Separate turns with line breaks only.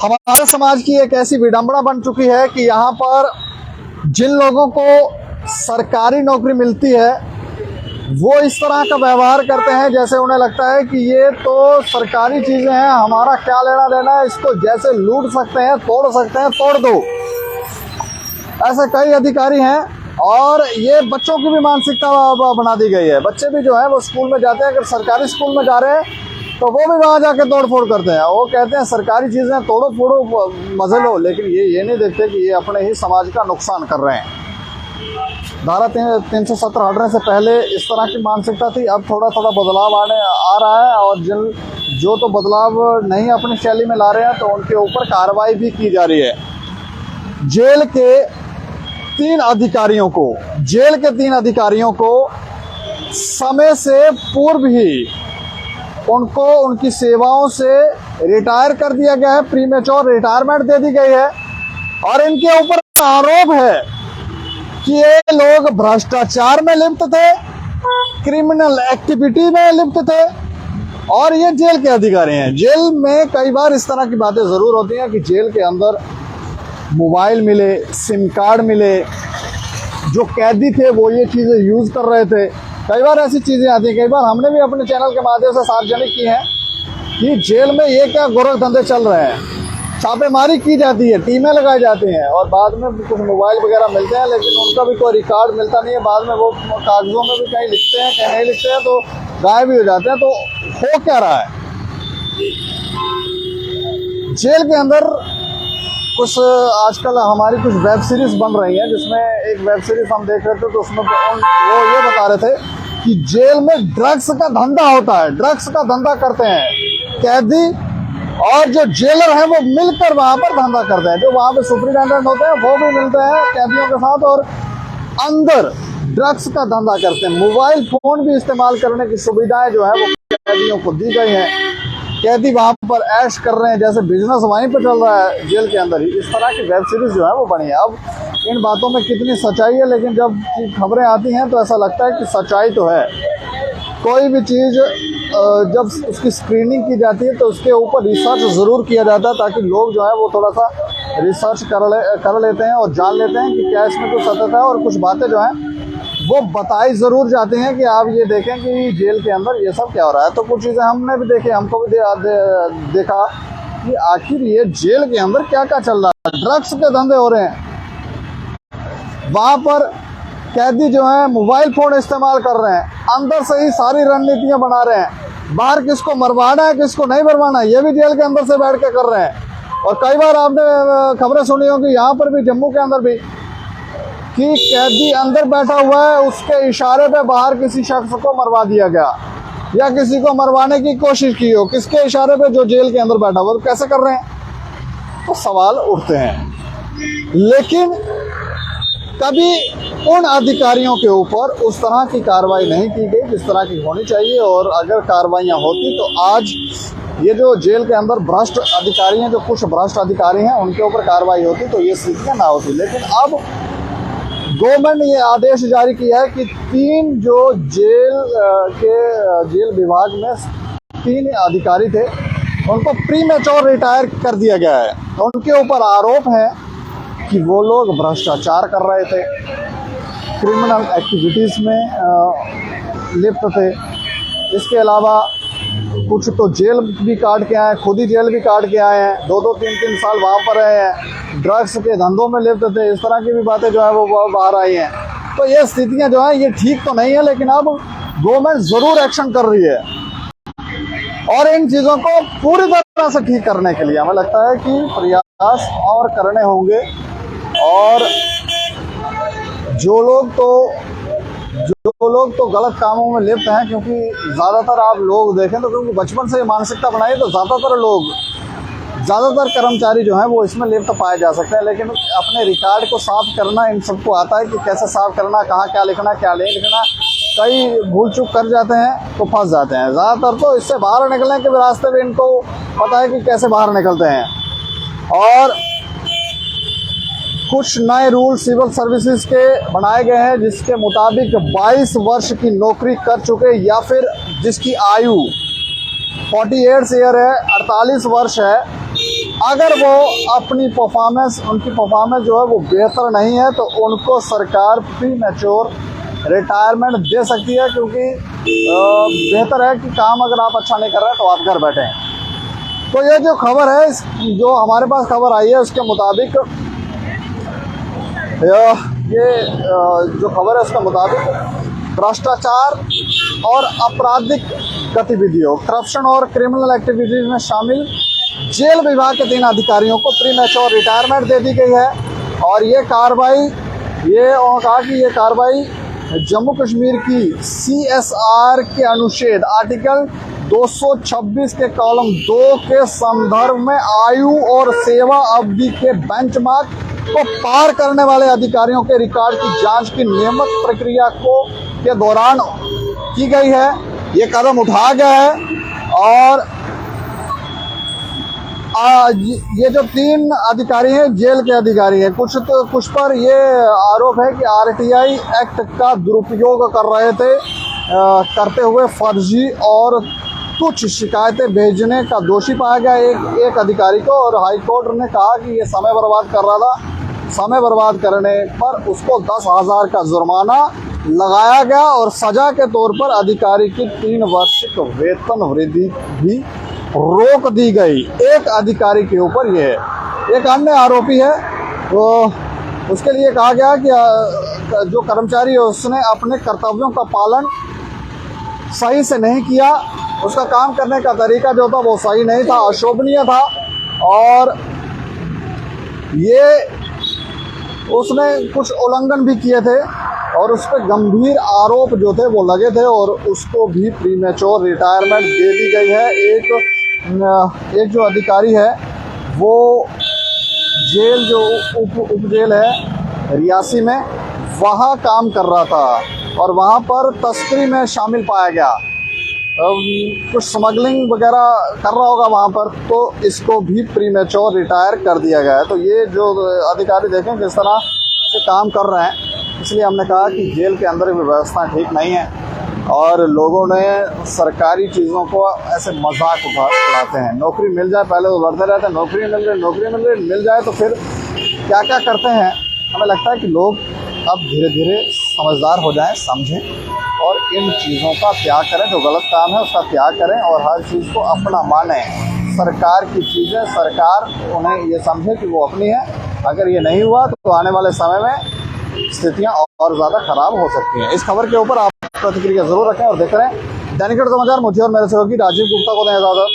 हमारे समाज की एक ऐसी विडंबना बन चुकी है कि यहाँ पर जिन लोगों को सरकारी नौकरी मिलती है वो इस तरह का व्यवहार करते हैं जैसे उन्हें लगता है कि ये तो सरकारी चीज़ें हैं, हमारा क्या लेना देना है, इसको जैसे लूट सकते हैं, तोड़ सकते हैं, तोड़ दो। ऐसे कई अधिकारी हैं और ये बच्चों की भी मानसिकता बना दी गई है। बच्चे भी जो है वो स्कूल में जाते हैं, अगर सरकारी स्कूल में जा रहे हैं तो वो भी वहाँ जाके तोड़ फोड़ करते हैं। वो कहते हैं सरकारी चीज़ें तोड़ो फोड़ो मजे लो, लेकिन ये नहीं देखते कि ये अपने ही समाज का नुकसान कर रहे हैं। धारा 370 हटने से पहले इस तरह की मानसिकता थी, अब थोड़ा थोड़ा बदलाव आ रहा है और जो तो बदलाव नहीं अपनी शैली में ला रहे हैं तो उनके ऊपर कार्रवाई भी की जा रही है। जेल के 3 अधिकारियों को समय से पूर्व ही उनको उनकी सेवाओं से रिटायर कर दिया गया है, प्रीमेच्योर रिटायरमेंट दे दी गई है और इनके ऊपर आरोप है कि ये लोग भ्रष्टाचार में लिप्त थे, क्रिमिनल एक्टिविटी में लिप्त थे और ये जेल के अधिकारी हैं। जेल में कई बार इस तरह की बातें ज़रूर होती हैं कि जेल के अंदर मोबाइल मिले, सिम कार्ड मिले, जो कैदी थे वो ये चीज़ें यूज़ कर रहे थे। कई बार ऐसी चीज़ें आती हैं, कई बार हमने भी अपने चैनल के माध्यम से सार्वजनिक की हैं कि जेल में ये क्या गोरख धंधे चल रहे हैं। छापेमारी की जाती है, टीमें लगाई जाती हैं और बाद में कुछ मोबाइल वगैरह मिलते हैं, लेकिन उनका भी कोई रिकॉर्ड मिलता नहीं है। बाद में वो कागजों में भी कहीं लिखते हैं, कहीं नहीं लिखते हैं, तो गायब भी हो जाते हैं। तो हो क्या रहा है जेल के अंदर? कुछ आजकल हमारी कुछ वेब सीरीज बन रही हैं, जिसमें एक वेब सीरीज हम देख रहे थे तो उसमें वो ये बता रहे थे कि जेल में ड्रग्स का धंधा होता है, ड्रग्स का धंधा करते हैं कैदी और जो जेलर हैं वो मिलकर वहाँ पर धंधा करते हैं। जो वहाँ पे सुपरिटेंडेंट होते हैं वो भी मिलते हैं कैदियों के साथ और अंदर ड्रग्स का धंधा करते हैं। मोबाइल फोन भी इस्तेमाल करने की सुविधाएं जो है वो कैदियों को दी गई हैं। कैदी वहाँ पर ऐश कर रहे हैं, जैसे बिजनेस वहीं पर चल रहा है जेल के अंदर ही। इस तरह की वेब सीरीज जो है वो बनी है। अब इन बातों में कितनी सच्चाई है, लेकिन जब खबरें आती हैं तो ऐसा लगता है कि सच्चाई तो है। कोई भी चीज़ जब उसकी स्क्रीनिंग की जाती है तो उसके ऊपर रिसर्च ज़रूर किया जाता है, ताकि लोग जो है वो थोड़ा सा रिसर्च कर लेते हैं और जान लेते हैं कि क्या इसमें कुछ सत्यता है। और कुछ बातें जो हैं वो बताई ज़रूर जाती हैं कि आप ये देखें कि जेल के अंदर ये सब क्या हो रहा है। तो कुछ चीज़ें हमने भी देखी, हमको भी देखा कि आखिर ये जेल के अंदर क्या क्या चल रहा है। ड्रग्स के धंधे हो रहे हैं, वहाँ पर कैदी जो है मोबाइल फ़ोन इस्तेमाल कर रहे हैं, अंदर से ही सारी रणनीतियाँ बना रहे हैं। बाहर किसको मरवाना है, किसको नहीं मरवाना है, ये भी जेल के अंदर से बैठ के कर रहे हैं। और कई बार आपने खबरें सुनी होंगी यहाँ पर भी, जम्मू के अंदर भी, कि कैदी अंदर बैठा हुआ है, उसके इशारे पे बाहर किसी शख्स को मरवा दिया गया या किसी को मरवाने की कोशिश की हो, किसके इशारे पे? जो जेल के अंदर बैठा हुआ। तो कैसे कर रहे हैं? तो सवाल उठते हैं। लेकिन कभी उन अधिकारियों के ऊपर उस तरह की कार्रवाई नहीं की गई जिस तरह की होनी चाहिए। और अगर कार्रवाइयाँ होती तो आज ये जो जेल के अंदर भ्रष्ट अधिकारी हैं, जो कुछ भ्रष्ट अधिकारी हैं, उनके ऊपर कार्रवाई होती तो ये स्थितियाँ ना होती। लेकिन अब गवर्नमेंट ने ये आदेश जारी किया है कि 3 जो जेल विभाग में 3 अधिकारी थे, उनको प्रीमेच्योर रिटायर कर दिया गया है। उनके ऊपर आरोप है कि वो लोग भ्रष्टाचार कर रहे थे, क्रिमिनल एक्टिविटीज़ में लिप्त थे। इसके अलावा कुछ तो जेल भी काट के आए, खुद ही जेल भी काट के आए हैं, 2-2, 3-3 साल वहाँ पर रहे हैं, ड्रग्स के धंधों में लिप्त थे। इस तरह की भी बातें जो है वो बाहर आई हैं। तो ये स्थितियाँ जो हैं ये ठीक तो नहीं है, लेकिन अब गवर्नमेंट ज़रूर एक्शन कर रही है और इन चीज़ों को पूरी तरह से ठीक करने के लिए हमें लगता है कि प्रयास और करने होंगे। और जो लोग तो गलत कामों में लिप्त हैं, क्योंकि ज़्यादातर आप लोग देखें तो, क्योंकि बचपन से मानसिकता बनाई तो ज़्यादातर कर्मचारी जो हैं वो इसमें लिप्त पाए जा सकते हैं। लेकिन अपने रिकॉर्ड को साफ करना इन सबको आता है कि कैसे साफ करना, कहाँ क्या लिखना, क्या नहीं लिखना। कई भूल चूक कर जाते हैं तो फंस जाते हैं। ज़्यादातर तो इससे बाहर निकलने के रास्ते भी इनको पता है कि कैसे बाहर निकलते हैं। और कुछ नए रूल सिविल सर्विसेज के बनाए गए हैं, जिसके मुताबिक 22 वर्ष की नौकरी कर चुके या फिर जिसकी आयु 48 ईयर है, 48 वर्ष है, अगर वो अपनी परफॉर्मेंस, उनकी परफॉर्मेंस जो है वो बेहतर नहीं है तो उनको सरकार प्री मैच्योर रिटायरमेंट दे सकती है, क्योंकि बेहतर है कि काम अगर आप अच्छा नहीं कर रहे हैं तो आप घर बैठे हैं। तो ये जो खबर है, जो हमारे पास खबर आई है उसके मुताबिक, ये जो खबर है उसके मुताबिक भ्रष्टाचार और आपराधिक गतिविधियों, करप्शन और क्रिमिनल एक्टिविटीज में शामिल जेल विभाग के 3 अधिकारियों को प्री मैच्योर रिटायरमेंट दे दी गई है। और ये कार्रवाई, कहा कि ये कार्रवाई जम्मू कश्मीर की CSR के अनुच्छेद आर्टिकल 226 के कॉलम 2 के संदर्भ में आयु और सेवा अवधि के बेंचमार्क को पार करने वाले अधिकारियों के रिकॉर्ड की जांच की नियमित प्रक्रिया के दौरान की गई है। ये कदम उठाया गया है। और ये जो 3 अधिकारी हैं, जेल के अधिकारी हैं, कुछ पर ये आरोप है कि RTI एक्ट का दुरुपयोग कर रहे थे, करते हुए फर्जी और तुच्छ शिकायतें भेजने का दोषी पाया गया एक अधिकारी को। और हाईकोर्ट ने कहा कि ये समय बर्बाद कर रहा था। समय बर्बाद करने पर उसको 10,000 का जुर्माना लगाया गया और सजा के तौर पर अधिकारी की 3 वार्षिक वेतन वृद्धि भी रोक दी गई। एक अधिकारी के ऊपर ये है। एक अन्य आरोपी है, तो उसके लिए कहा गया कि जो कर्मचारी है उसने अपने कर्तव्यों का पालन सही से नहीं किया, उसका काम करने का तरीका जो था वो सही नहीं था, अशोभनीय था। और ये उसने कुछ उल्लंघन भी किए थे और उस पर गंभीर आरोप जो थे वो लगे थे और उसको भी प्री मैच्योर रिटायरमेंट दे दी गई है। एक जो अधिकारी है वो जेल, जो उप जेल है रियासी में, वहाँ काम कर रहा था और वहाँ पर तस्करी में शामिल पाया गया, कुछ स्मगलिंग वगैरह कर रहा होगा वहाँ पर, तो इसको भी प्री मैच्योर रिटायर कर दिया गया है। तो ये जो अधिकारी देखें किस तरह से काम कर रहे हैं, इसलिए हमने कहा कि जेल के अंदर भी व्यवस्था ठीक नहीं है और लोगों ने सरकारी चीज़ों को ऐसे मजाक उड़ाते हैं। नौकरी मिल जाए, पहले तो लड़ते रहते हैं नौकरी मिल रही, मिल जाए तो फिर क्या क्या करते हैं। हमें लगता है कि लोग अब धीरे धीरे समझदार हो जाएं, समझें और इन चीज़ों का त्याग करें। जो गलत काम है उसका त्याग करें और हर चीज़ को अपना मानें। सरकार की चीज़ें सरकार उन्हें ये समझे कि वो अपनी है। अगर ये नहीं हुआ तो आने वाले समय में स्थितियाँ और ज़्यादा खराब हो सकती हैं। इस खबर के ऊपर आप प्रतिक्रिया ज़रूर रखें और देख रहे हैं दैनिक समाचार। मुझे और मेरे सहयोगी राजीव गुप्ता को दें इजाज़त।